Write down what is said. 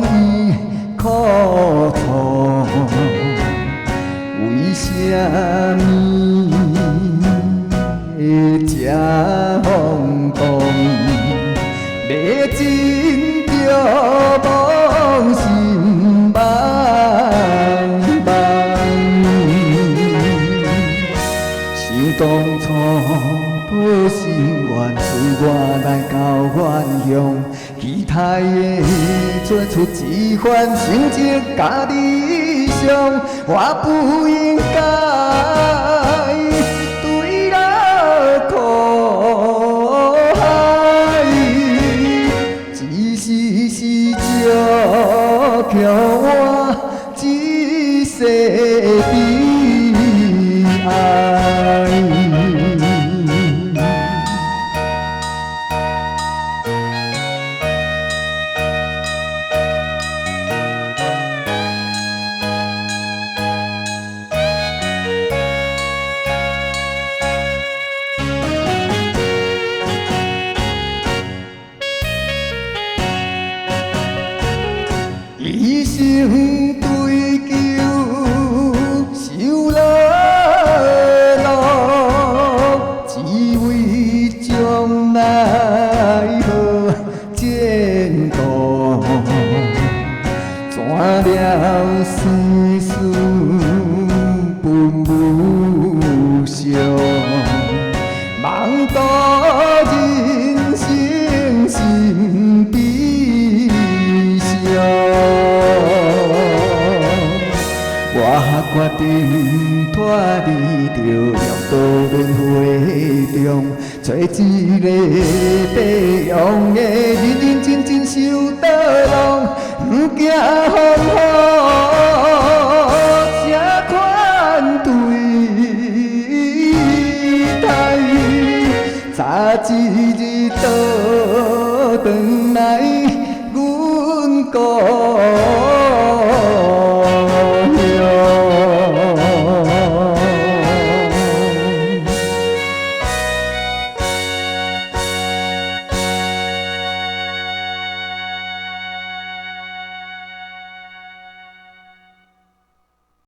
伊苦楚，为什么会这轰动？要真着妄心茫茫，想当初抱心愿，随我来到远乡，期待的做出一番成绩甲理想，我不应该对人苦害，只是祝求我一世悲哀。一生追求，受落落，只为将来好前途。怎了生死分无常，梦度人生心悲伤。我决定脱离着六道轮回中，做一个白羊的，认认真真守道路，不惊风雨，这款对待，早一日倒转来，阮故。